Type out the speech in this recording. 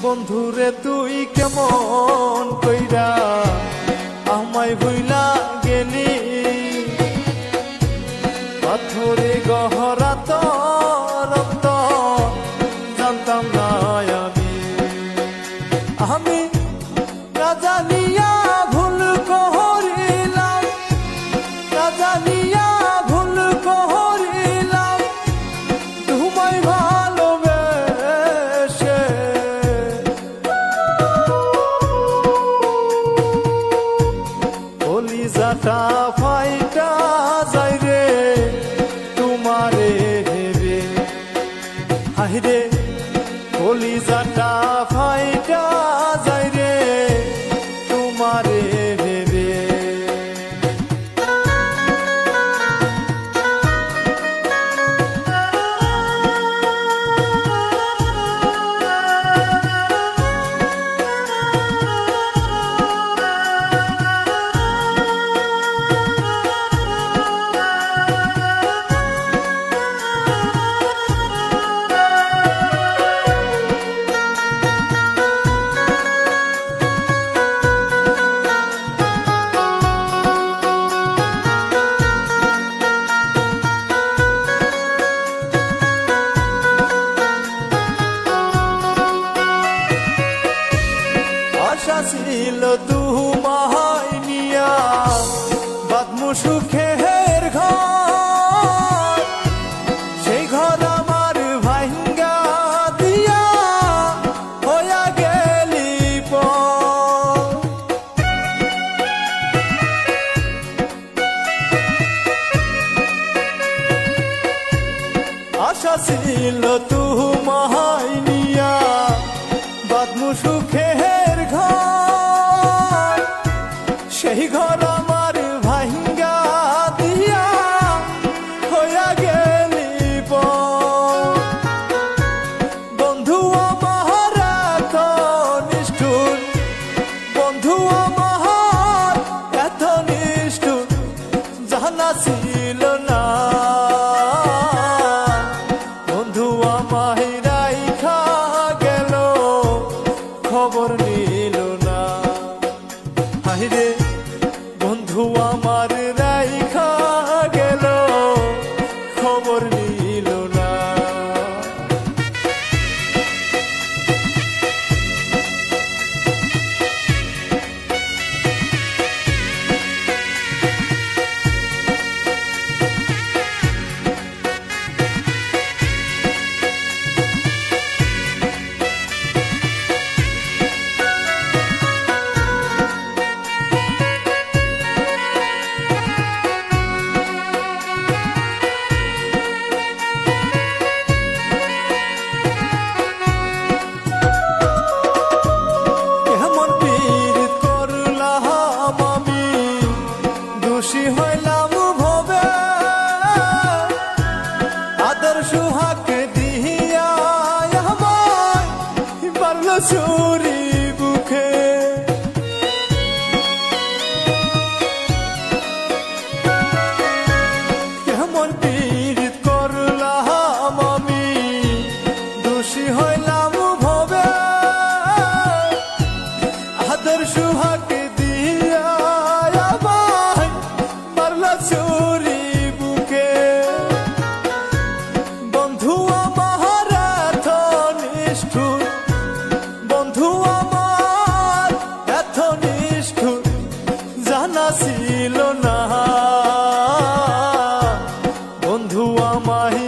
বন্ধুরে তুই কেমন কইরা আমায় ভুইলা গেলি, পাথরে গহরা তোর অন্তর জানতাম না আমি না জানিয়া ভুল করিলাম, না জানিয়া ভুল করিলাম তোমায় ভালোবেসে। কলিজাটা ফাইটা যায় রে তোমারে ভেবে, হায়রে কলিজাটা ফাইটা যায় রে তোমারে ভেবে। আশা ছিল তোমায় নিয়া বাঁধমু সুখের ঘর, সেই ঘর আমার ভাঙ্গা দিয়া হইয়া গেলি পর। আশা ছিল তোমায় নিয়া বাঁধমু সুখের ঘর, সেই ঘর আমার ভাঙ্গা দিয়া হইয়া গেলি পর। বন্ধু আমার এত নিষ্ঠুর, বন্ধু আমার এত নিষ্ঠুর জানা ছিল না। বন্ধু আমায় রাইখা গেল খবর নিল না, হায়রে বন্ধু আমার রাইখা গেল খবর নিল না। খুশি হইলাম ভবে আদর সুহাগ দিয়া আমায় বাড়ল চুরি বুকে। কেমন পীড়িত করলাম আমি, দোষী হইলাম ভবে আদর সুহাগ চুরি বুকে। বন্ধু আমার এত নিষ্ঠুর, বন্ধু আমার এত নিষ্ঠুর জানা ছিল না। বন্ধু আমায়